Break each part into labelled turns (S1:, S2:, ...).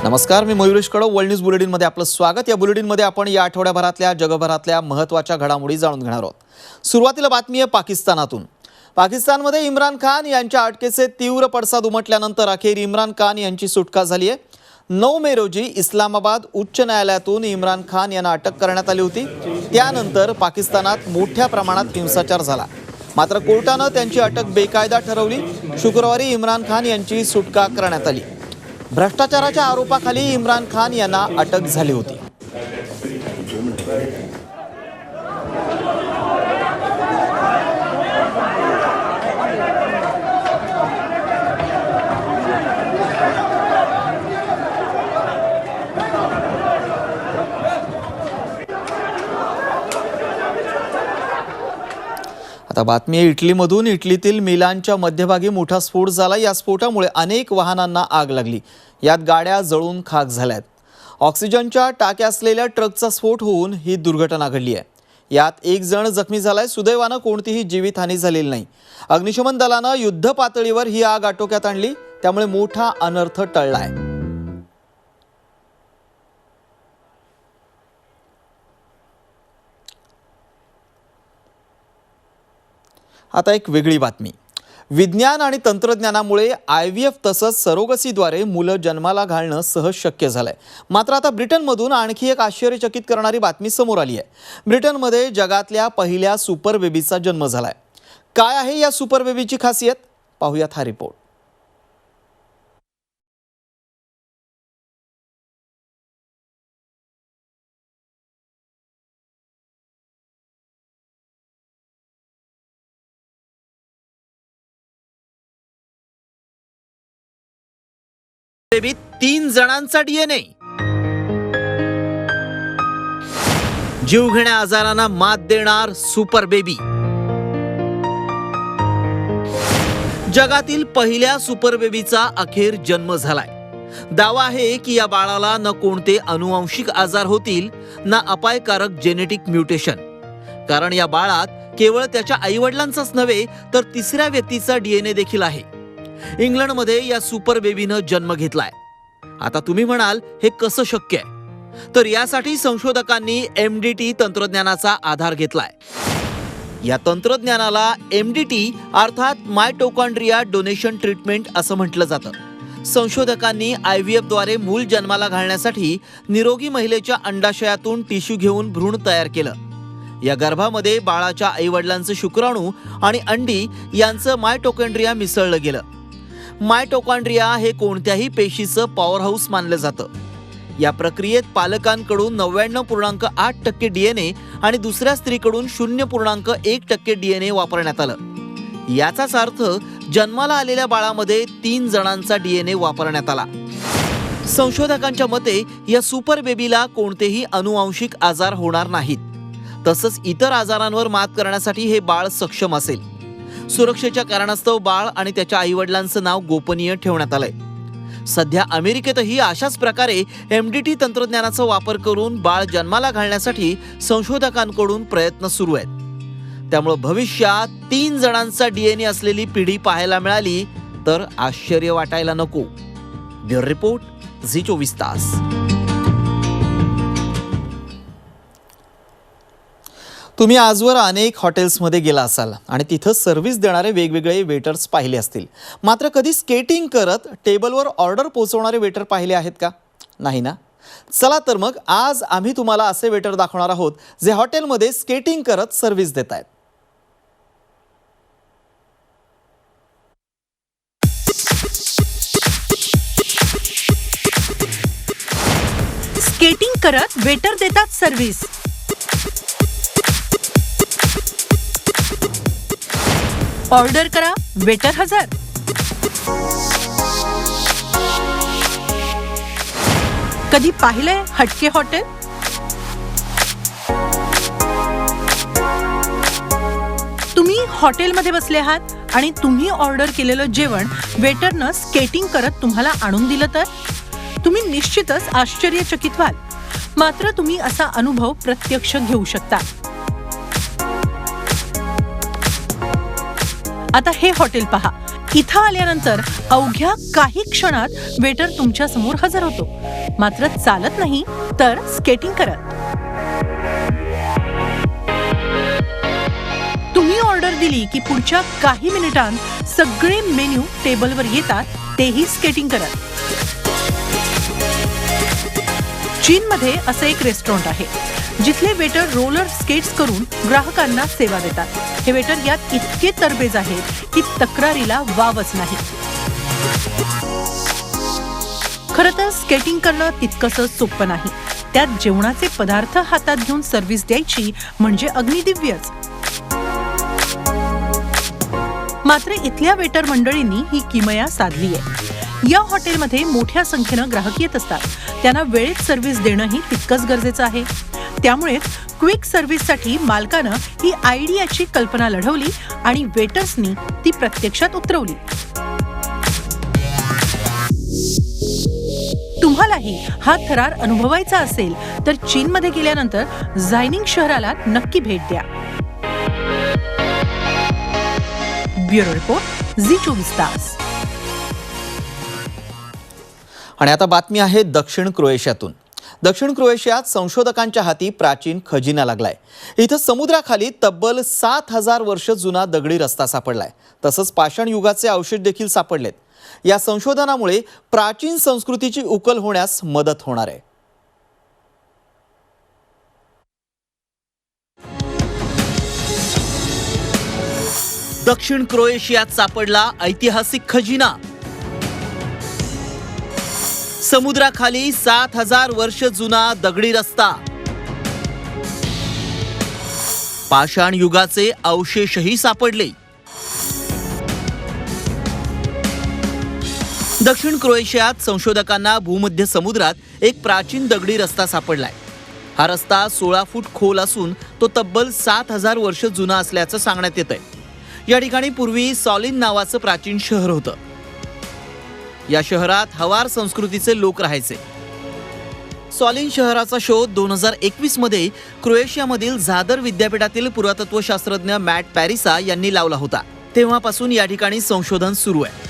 S1: नमस्कार, मी Mayuresh कडव. World news बुलेटिनमध्ये आपलं स्वागत. या बुलेटिनमध्ये आपण या आठवड्याभरातल्या जगभरातल्या महत्त्वाच्या घडामोडी जाणून घेणार आहोत. सुरुवातीला बातमी आहे पाकिस्तानातून. पाकिस्तानमध्ये इम्रान खान यांच्या अटकेचे तीव्र पडसाद उमटल्यानंतर अखेर इम्रान खान यांची सुटका झाली आहे. 9 मे रोजी इस्लामाबाद उच्च न्यायालयातून इम्रान खान यांना अटक करण्यात आली होती. त्यानंतर पाकिस्तानात मोठ्या प्रमाणात हिंसाचार झाला. मात्र कोर्टानं त्यांची अटक बेकायदा ठरवली. शुक्रवारी इम्रान खान यांची सुटका करण्यात आली. भ्रष्टाचाराच्या आरोपाखाली इम्रान खान यांना अटक झाली होती. आता बातमी आहे इटलीमधून. इटलीतील मिलानच्या मध्यभागी मोठा स्फोट झाला. या स्फोटामुळे अनेक वाहनांना आग लागली. यात गाड्या जळून खाक झाल्यात. ऑक्सिजनच्या टाक्या असलेल्या ट्रकचा स्फोट होऊन ही दुर्घटना घडली आहे. यात एक जण जखमी झालाय. सुदैवानं कोणतीही जीवितहानी झालेली नाही. अग्निशमन दलानं युद्ध पातळीवर ही आग आटोक्यात आणली. त्यामुळे मोठा अनर्थ टळलाय. आता एक वेगळी बातमी. विज्ञान आणि तंत्रज्ञानामुळे IVF तसंच सरोगसीद्वारे मुलं जन्माला घालणं सहज शक्य झालंय. मात्र आता ब्रिटनमधून आणखी एक आश्चर्यचकित करणारी बातमी समोर आली आहे. ब्रिटनमध्ये जगातल्या पहिल्या सुपर बेबीचा जन्म झालाय. काय आहे या सुपर बेबीची खासियत? पाहूयात हा रिपोर्ट. बेबी 3 जणांचा DNA. जीवघेण्या आजारांना मात देणार सुपर बेबी. जगातील पहिल्या सुपर बेबीचा अखेर जन्म झालाय. दावा आहे की या बाळाला न कोणते अनुवांशिक आजार होतील ना अपायकारक जेनेटिक म्युटेशन. कारण या बाळात केवळ त्याच्या आईवडिलांचाच नव्हे तर तिसऱ्या व्यक्तीचा DNA देखील आहे. इंग्लंडमध्ये या सुपर बेबीनं जन्म घेतलाय. आता तुम्ही म्हणाल हे कसं शक्य आहे? तर यासाठी संशोधकांनी MDT तंत्रज्ञानाचा आधार घेतलाय. या तंत्रज्ञानाला MDT अर्थात मायटोकॉन्ड्रिया डोनेशन ट्रीटमेंट असं म्हटलं जातं. संशोधकांनी IVF द्वारे मूल जन्माला घालण्यासाठी निरोगी महिलेच्या अंडाशयातून टिश्यू घेऊन भ्रूण तयार केलं. या गर्भामध्ये बाळाच्या आईवडिलांचे शुक्राणू आणि अंडी यांचं मायटोकॉन्ड्रिया मिसळलं गेलं. मायटोकॉन्ड्रिया हे कोणत्याही पेशीचं पॉवर हाऊस मानलं जातं. या प्रक्रियेत पालकांकडून 99.8% DNA आणि दुसऱ्या स्त्रीकडून 0.1% DNA वापरण्यात आलं. याचाच अर्थ जन्माला आलेल्या बाळामध्ये 3 जणांचा DNA वापरण्यात आला. संशोधकांच्या मते या सुपर बेबीला कोणतेही अनुवांशिक आजार होणार नाहीत. तसंच इतर आजारांवर मात करण्यासाठी हे बाळ सक्षम असेल. सुरक्षेच्या कारणास्तव बाळ आणि त्याच्या आईवडिलांचं नाव गोपनीय ठेवण्यात आलंय. सध्या अमेरिकेतही अशाच प्रकारे MDT तंत्रज्ञानाचा वापर करून बाळ जन्माला घालण्यासाठी संशोधकांकडून प्रयत्न सुरू आहेत. त्यामुळे भविष्यात 3 जणांचा DNA असलेली पिढी पाहायला मिळाली तर आश्चर्य वाटायला नको. ब्युरो रिपोर्ट, झी24 तास. तुम्ही आजवर अनेक हॉटेल्समध्ये गेला असाल आणि तिथं सर्व्हिस देणारे वेगवेगळे वेटर्स पाहिले असतील. मात्र कधी स्केटिंग करत टेबलवर ऑर्डर पोहोचवणारे वेटर पाहिले आहेत का? नाही ना? चला तर मग आज आम्ही तुम्हाला असे वेटर दाखवणार आहोत जे हॉटेलमध्ये स्केटिंग करत सर्व्हिस देत आहेत.
S2: स्केटिंग करत वेटर देतात सर्व्हिस. ऑर्डर करा, वेटर हजर. कधी पाहिलंय हटके हॉटेल? तुम्ही हॉटेलमध्ये बसले आहात आणि तुम्ही ऑर्डर केलेलं जेवण वेटरनं स्केटिंग करत तुम्हाला आणून दिलं तर तुम्ही निश्चितच आश्चर्यचकित व्हाल. मात्र तुम्ही असा अनुभव प्रत्यक्ष घेऊ शकता. आता हे हॉटेल पहा. इथं आल्यानंतर अवघ्या काही क्षणात वेटर तुमच्या समोर हजर होतो, मात्र चालत नाही तर स्केटिंग करत. तुम्ही ऑर्डर दिली की पुढच्या काही मिनिटांत सगळे मेन्यू टेबलवर येतात, तेही स्केटिंग करत. चीनमध्ये असं एक रेस्टॉरंट आहे जिथले वेटर रोलर स्केट्स करून ग्राहकांना सेवा देतात. हे वेटर यात इतके तरबेज आहेत की तक्रारीला वावच नाही. खरं तर स्केटिंग करणं तितकंसं सोपं नाही. त्यात जेवणाचे पदार्थ हातात घेऊन सर्व्हिस द्यायची म्हणजे अग्निदिव्यच. मात्र इथल्या वेटर मंडळींनी ही किमया साधली आहे. या हॉटेलमध्ये मोठ्या संख्येनं ग्राहक येत असतात. त्यांना वेळेत सर्व्हिस देणंही तितकंच गरजेचं आहे. त्यामुळेच क्विक सर्व्हिससाठी मालकानं ही आयडियाची कल्पना लढवली आणि वेटर्सनी ती प्रत्यक्षात उतरवली. तुम्हालाही हा थरार अनुभवायचा असेल तर चीनमध्ये गेल्यानंतर झायनिंग शहराला नक्की भेट द्या. ब्युरो रिपोर्ट, झी24 तास.
S1: आणि आता बातमी आहे दक्षिण क्रोएशियातून. दक्षिण क्रोएशियात संशोधकांच्या हाती प्राचीन खजिना लागलाय. इथं समुद्राखाली तब्बल 7,000 वर्ष जुना दगडी रस्ता सापडलाय. तसंच पाषाण युगाचे अवशेष देखील सापडलेत. या संशोधनामुळे प्राचीन संस्कृतीची उकल होण्यास मदत होणार आहे. दक्षिण क्रोएशियात सापडला ऐतिहासिक खजिना. समुद्राखाली 7,000 वर्ष जुना दगडी रस्ता. पाषाण युगाचे अवशेषही सापडले. दक्षिण क्रोएशियात संशोधकांना भूमध्य समुद्रात एक प्राचीन दगडी रस्ता सापडलाय. हा रस्ता 16 फूट खोल असून तो तब्बल 7,000 वर्ष जुना असल्याचं सांगण्यात येतंय. या ठिकाणी पूर्वी सॉलिन नावाचं प्राचीन शहर होतं. या शहरात हवार संस्कृतीचे लोक राहायचे. सॉलिन शहराचा शोध 2021 मध्ये क्रोएशियामधील झादर विद्यापीठातील पुरातत्वशास्त्रज्ञ मॅट पॅरिसा यांनी लावला होता. तेव्हापासून या ठिकाणी संशोधन सुरू आहे.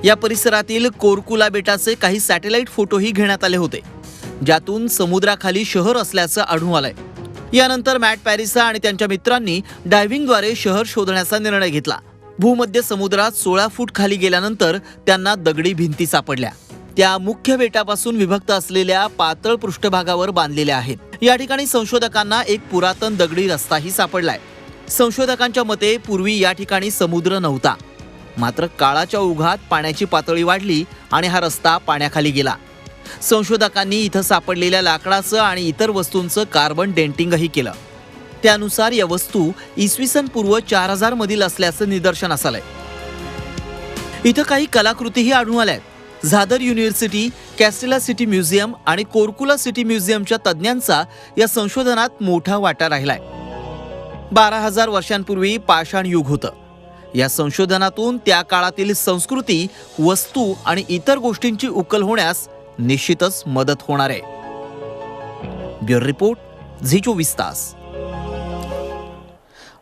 S1: या परिसरातील कोरकुला बेटाचे काही सॅटेलाइट फोटोही घेण्यात आले होते, ज्यातून समुद्राखाली शहर असल्याचं आढळून आलंय. यानंतर मॅट पॅरिसा आणि त्यांच्या मित्रांनी डायव्हिंगद्वारे शहर शोधण्याचा निर्णय घेतला. भूमध्य समुद्रात 16 फूट खाली गेल्यानंतर त्यांना दगडी भिंती सापडल्या. त्या मुख्य बेटापासून विभक्त असलेल्या पातळ पृष्ठभागावर बांधलेल्या आहेत. या ठिकाणी संशोधकांना एक पुरातन दगडी रस्ताही सापडलाय. संशोधकांच्या मते पूर्वी या ठिकाणी समुद्र नव्हता. मात्र काळाच्या ओघात पाण्याची पातळी वाढली आणि हा रस्ता पाण्याखाली गेला. संशोधकांनी इथं सापडलेल्या लाकडाचं आणि इतर वस्तूंचं कार्बन डेंटिंगही केलं. त्यानुसार या वस्तू इसवी पूर्व 4000 मधील असल्याचं निदर्शनास आलंय. इथं काही कलाकृतीही आढळून आल्या आहेत. झादर युनिव्हर्सिटी, कॅस्टेला सिटी म्युझियम आणि कोरकुला सिटी म्युझियमच्या तज्ज्ञांचा या संशोधनात मोठा वाटा राहिलाय. 12,000 वर्षांपूर्वी पाषाण युग होतं. या संशोधनातून त्या काळातील संस्कृती, वस्तू आणि इतर गोष्टींची उकल होण्यास निश्चितच मदत होणार आहे. ब्युरो रिपोर्ट, झी24 तास.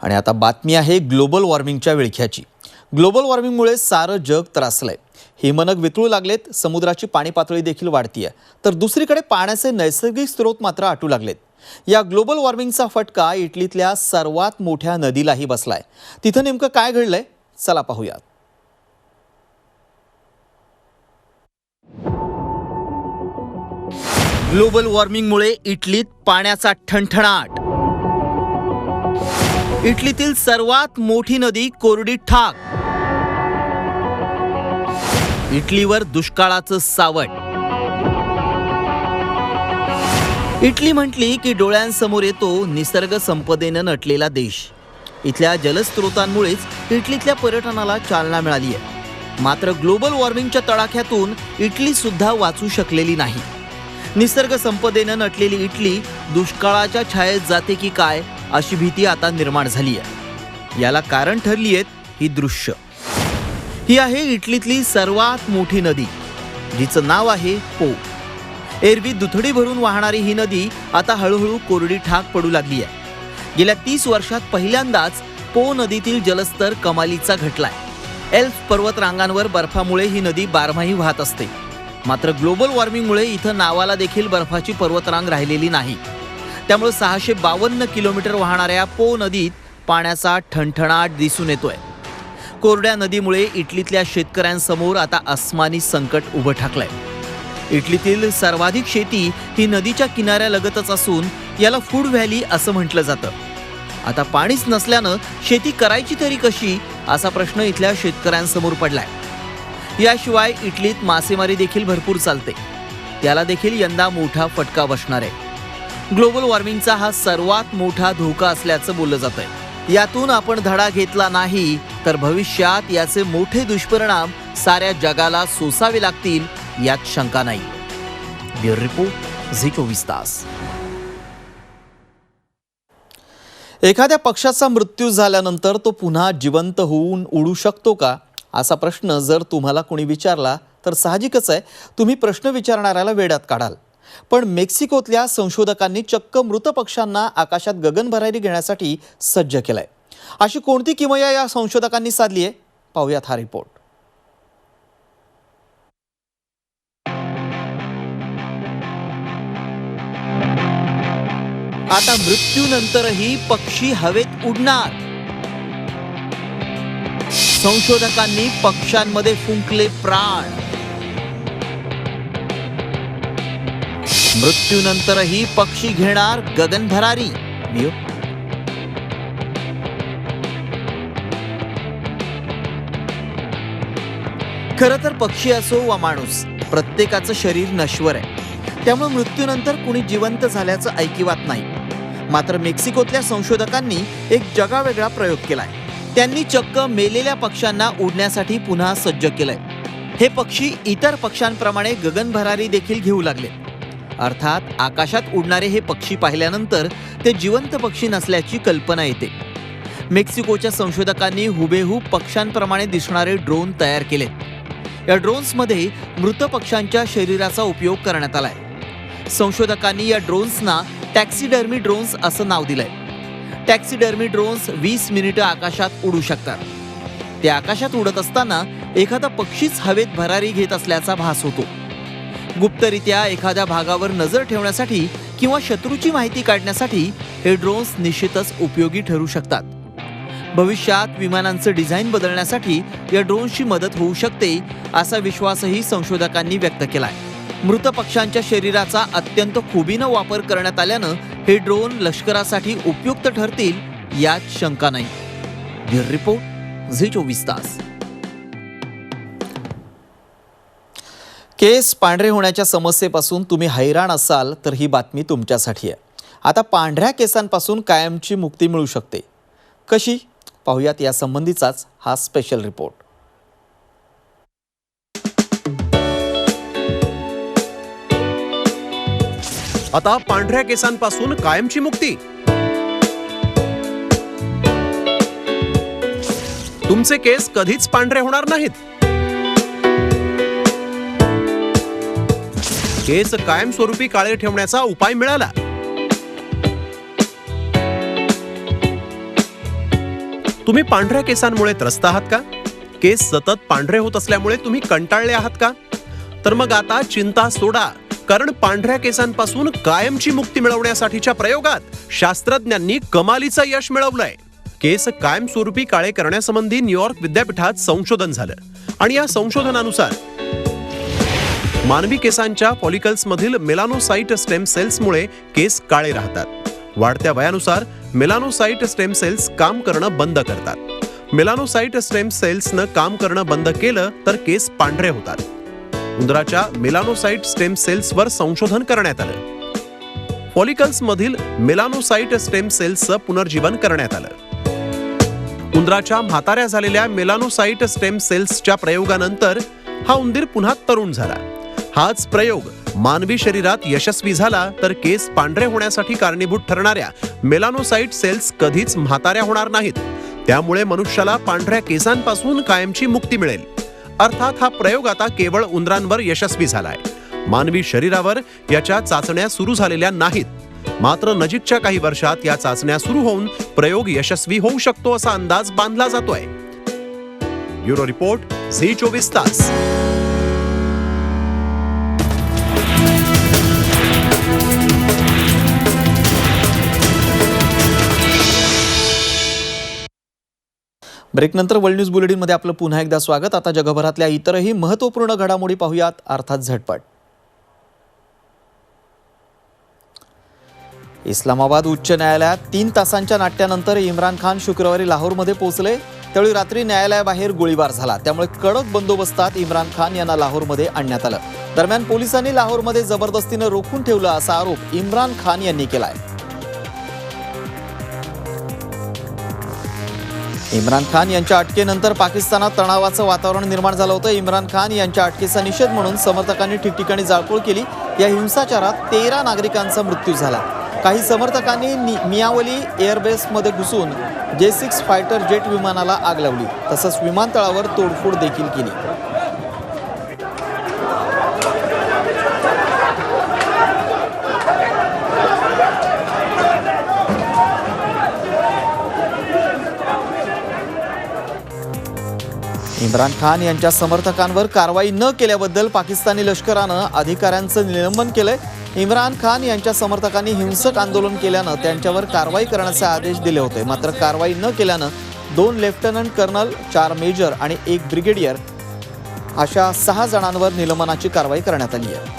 S1: आणि आता बातमी आहे ग्लोबल वॉर्मिंगच्या विळख्याची. ग्लोबल वॉर्मिंगमुळे सारं जग त्रासलंय. हिमनग वितळू लागलेत, समुद्राची पाणी पातळी देखील वाढतीये, तर दुसरीकडे पाण्याचे नैसर्गिक स्रोत मात्र आटू लागलेत. या ग्लोबल वॉर्मिंगचा फटका इटलीतल्या सर्वात मोठ्या नदीलाही बसलाय. तिथं नेमकं काय घडलंय, चला पाहूयात. ग्लोबल वॉर्मिंगमुळे इटलीत पाण्याचा ठणठणाट. इटलीतील सर्वात मोठी नदी कोरडी ठाक. इटलीवर दुष्काळाचं सावट. इटली म्हटली की डोळ्यांसमोर येतो निसर्ग संपदेनं नटलेला देश. इथल्या जलस्रोतांमुळेच इटलीतल्या पर्यटनाला चालना मिळाली आहे. मात्र ग्लोबल वॉर्मिंगच्या तडाख्यातून इटली सुद्धा वाचू शकलेली नाही. निसर्ग संपदेनं नटलेली इटली दुष्काळाच्या छायेत जाते की काय अशी भीती आता निर्माण झाली आहे. याला कारण ठरली आहेत ही दृश्य. ही आहे इटलीतली सर्वात मोठी नदी, जिचं नाव आहे पो. एरवी दुथडी भरून वाहणारी ही नदी आता हळूहळू कोरडी ठाक पडू लागली आहे. गेल्या 30 वर्षात पहिल्यांदाच पो नदीतील जलस्तर कमालीचा घटलाय। एल्प्स पर्वत रांगांवर बर्फामुळे ही नदी बारमाही वाहत असते, मात्र ग्लोबल वॉर्मिंगमुळे इथं नावाला देखील बर्फाची पर्वतरांग राहिलेली नाही। त्यामुळे 652 किलोमीटर वाहणाऱ्या पो नदीत पाण्याचा ठणठणाट दिसून येतोय। कोरड्या नदीमुळे इटलीतल्या शेतकऱ्यांसमोर आता आसमानी संकट उभं ठाकलंय। इटलीतील सर्वाधिक शेती ही नदीच्या किनाऱ्यालगतच असून याला फूड व्हॅली असं म्हटलं जातं। आता पाणीच नसल्यानं शेती करायची तरी कशी, असा प्रश्न इथल्या शेतकऱ्यांसमोर पडलाय। याशिवाय इटलीत मासेमारी देखील भरपूर चालते, त्याला देखील यंदा मोठा फटका बसणार आहे। ग्लोबल वॉर्मिंगचा हा सर्वात मोठा धोका असल्याचं बोललं जातंय। यातून आपण धडा घेतला नाही तर भविष्यात याचे मोठे दुष्परिणाम साऱ्या जगाला सोसावे लागतील, यात शंका नाही। ब्युरो रिपोर्ट, झी24 तास। एखाद्या पक्ष्याचा मृत्यू झाल्यानंतर तो पुन्हा जिवंत होऊन उडू शकतो का, असा प्रश्न जर तुम्हाला कोणी विचारला तर साहजिकच आहे तुम्ही प्रश्न विचारणाऱ्याला वेड्यात काढाल। पण मेक्सिकोतल्या संशोधकांनी चक्क मृत पक्ष्यांना आकाशात गगनभरारी घेण्यासाठी सज्ज केलंय। अशी कोणती किमया या संशोधकांनी साधली आहे, पाहूयात हा रिपोर्ट। आता मृत्यूनंतरही पक्षी हवेत उडणार। संशोधकांनी पक्ष्यांमध्ये फुंकले प्राण। मृत्यूनंतरही पक्षी घेणार गगनभरारी। खरं तर पक्षी असो वा माणूस, प्रत्येकाचं शरीर नश्वर आहे, त्यामुळे मृत्यूनंतर कुणी जिवंत झाल्याचं ऐकिवात नाही। मात्र मेक्सिकोतल्या संशोधकांनी एक जगावेगळा प्रयोग केलाय। त्यांनी चक्क मेलेल्या पक्ष्यांना उडण्यासाठी पुन्हा सज्ज केलंय। हे पक्षी इतर पक्ष्यांप्रमाणे गगनभरारी देखील घेऊ लागले। अर्थात आकाशात उडणारे हे पक्षी पाहिल्यानंतर ते जिवंत पक्षी नसल्याची कल्पना येते। मेक्सिकोच्या संशोधकांनी हुबेहूब पक्ष्यांप्रमाणे दिसणारे ड्रोन तयार केलेत। या ड्रोन्समध्ये मृत पक्ष्यांच्या शरीराचा उपयोग करण्यात आलाय। संशोधकांनी या ड्रोन्सना टॅक्सीडर्मी ड्रोन्स असं नाव दिलंय। टॅक्सीडर्मी ड्रोन्स 20 मिनिटं आकाशात उडू शकतात। ते आकाशात उडत असताना एखादा पक्षीच हवेत भरारी घेत असल्याचा भास होतो। गुप्तरित्या एखाद्या भागावर नजर ठेवण्यासाठी किंवा शत्रूची माहिती काढण्यासाठी हे ड्रोन्स निश्चितच उपयोगी ठरू शकतात। भविष्यात विमानांचं डिझाईन बदलण्यासाठी या ड्रोन्सची मदत होऊ शकते, असा विश्वासही संशोधकांनी व्यक्त केलाय। मृत पक्ष्यांच्या शरीराचा अत्यंत खुबीनं वापर करण्यात आल्यानं हे ड्रोन लष्करासाठी उपयुक्त ठरतील, यात शंका नाही। ब्युरो रिपोर्ट, झी24 तास। केस पांढरे होण्याच्या समस्येपासून तुम्ही हैराण असाल तर ही बातमी तुमच्यासाठी आहे। आता पांढऱ्या केसांपासून कायमची मुक्ती मिळू शकते। कशी, पाहूयात या संबंधीचाच हा स्पेशल रिपोर्ट।
S3: आता पांढऱ्या केसांपासून कायमची मुक्ती। तुमचे केस कधीच पांढरे होणार नाहीत। केस कायमस्वरूपी काळे ठेवण्याचा उपाय मिळाला। तुम्ही पांढऱ्या केसांमुळे त्रस्त आहात का? केस सतत पांढरे होत असल्यामुळे तुम्ही कंटाळले आहात का? तर मग आता चिंता सोडा, कारण पांढऱ्या केसांपासून कायमची मुक्ती मिळवण्यासाठीच्या प्रयोगात शास्त्रज्ञांनी कमालीचं यश मिळवलंय। केस कायमस्वरूपी काळे करण्यासंबंधी न्यूयॉर्क विद्यापीठात संशोधन झालं आणि या संशोधनानुसार मानवी केसांच्या फॉलिकल्समधील मेलानोसाइट स्टेम सेल्समुळे केस काळे राहतात। वाढत्या वयानुसार मेलानोसाइट स्टेम सेल्स काम करणं बंद करतात। मेलानोसाइट स्टेम सेल्सनं काम करणं बंद केलं तर केस पांढरे होतात। उंदराच्या मेलानोसाइट स्टेम सेल्सवर संशोधन करण्यात आलं। फॉलिकल्समधील मेलानोसाइट स्टेम सेल्सचं पुनर्जीवन करण्यात आलं। उंदराच्या म्हाताऱ्या झालेल्या मेलानोसाइट स्टेम सेल्सच्या प्रयोगानंतर हा उंदीर पुन्हा तरुण झाला। हाच प्रयोग मानवी शरीरात यशस्वी झाला तर केस पांढरे होण्यासाठी कारणीभूत ठरणाऱ्या मेलानोसाइट सेल्स कधीच म्हाताऱ्या होणार नाहीत। त्यामुळे मनुष्याला पांढऱ्या केसांपासून कायमची मुक्ती मिळेल। अर्थात हा प्रयोग आता केवळ उंदरांवर यशस्वी झालाय। मानवी शरीरावर याच्या चाचण्या सुरू झालेल्या नाहीत। मात्र नजीकच्या काही वर्षात या चाचण्या सुरू होऊन प्रयोग यशस्वी होऊ शकतो असा अंदाज बांधला जातोय. ब्युरो रिपोर्ट, झी 24 तास.
S1: ब्रेकनंतर वर्ल्ड न्यूज बुलेटिनमध्ये आपलं पुन्हा एकदा स्वागत. आता जगभरातल्या इतरही महत्त्वपूर्ण घडामोडी पाहूयात, अर्थात झटपट. इस्लामाबाद उच्च न्यायालयात 3 तासांच्या नाट्यानंतर इम्रान खान शुक्रवारी लाहोरमध्ये पोहोचले. त्यावेळी रात्री न्यायालयाबाहेर गोळीबार झाला. त्यामुळे कडक बंदोबस्तात इम्रान खान यांना लाहोरमध्ये आणण्यात आलं. दरम्यान पोलिसांनी लाहोरमध्ये जबरदस्तीनं रोखून ठेवलं असा आरोप इम्रान खान यांनी केलाय. इम्रान खान यांच्या अटकेनंतर पाकिस्तानात तणावाचं वातावरण निर्माण झालं होतं. इम्रान खान यांच्या अटकेचा निषेध म्हणून समर्थकांनी ठिकठिकाणी जाळपोळ केली. या हिंसाचारात 13 नागरिकांचा मृत्यू झाला. काही समर्थकांनी मियावली एअरबेसमध्ये घुसून J-6 फायटर जेट विमानाला आग लावली. तसंच विमानतळावर तोडफोड देखील केली. इम्रान खान यांच्या समर्थकांवर कारवाई न केल्याबद्दल पाकिस्तानी लष्करानं अधिकाऱ्यांचं निलंबन केलंय. इम्रान खान यांच्या समर्थकांनी हिंसक आंदोलन केल्यानं त्यांच्यावर कारवाई करण्याचे आदेश दिले होते. मात्र कारवाई न केल्यानं 2 लेफ्टनंट कर्नल, 4 मेजर आणि 1 ब्रिगेडियर अशा 6 जणांवर निलंबनाची कारवाई करण्यात आली आहे.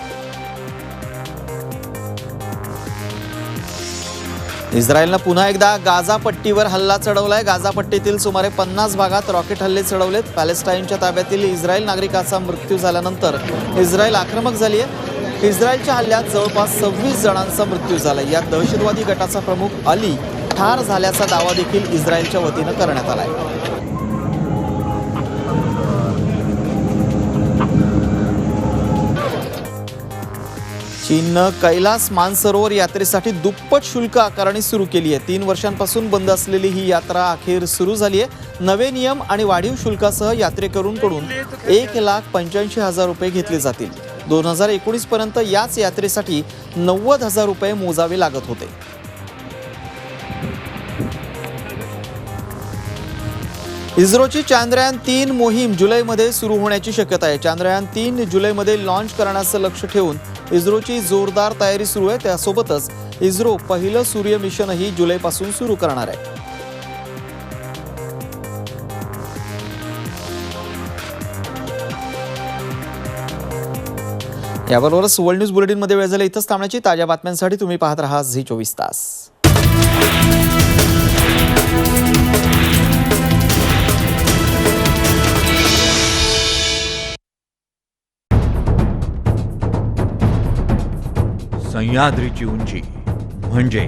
S1: इस्रायलनं पुन्हा एकदा गाझा पट्टीवर हल्ला चढवलाय. गाझा पट्टीतील सुमारे 50 भागात रॉकेट हल्ले चढवलेत. पॅलेस्टाईनच्या ताब्यातील इस्रायल नागरिकाचा मृत्यू झाल्यानंतर इस्रायल आक्रमक झाली आहे. इस्रायलच्या हल्ल्यात जवळपास 26 जणांचा मृत्यू झाला. यात दहशतवादी गटाचा प्रमुख अली ठार झाल्याचा दावा देखील इस्रायलच्या वतीनं करण्यात आलाय. चीननं कैलास मानसरोवर यात्रेसाठी दुप्पट शुल्क आकारणी सुरू केली आहे. 3 वर्षांपासून बंद असलेली ही यात्रा अखेर सुरू झाली आहे. नवे नियम आणि वाढीव शुल्कासह यात्रेकरूंकडून 1,85,000 रुपये घेतले जातील. 2019 पर्यंत याच यात्रेसाठी 90,000 रुपये मोजावे लागत होते. इस्रोची चांद्रयान-3 मोहीम जुलैमध्ये सुरू होण्याची शक्यता आहे. चांद्रयान-3 जुलैमध्ये लॉन्च करण्याचं लक्ष ठेवून इस्रोची जोरदार तयारी सुरू आहे. त्यासोबतच इस्रो पहिलं सूर्य मिशनही जुलैपासून सुरू करणार आहे. याबरोबरच वर्ल्ड न्यूज बुलेटिनमध्ये वेळ झाला इथंच थांबण्याची. ताज्या बातम्यांसाठी तुम्ही पाहत राहा झी 24 तास.
S4: सह्याद्रीची उंची म्हणजे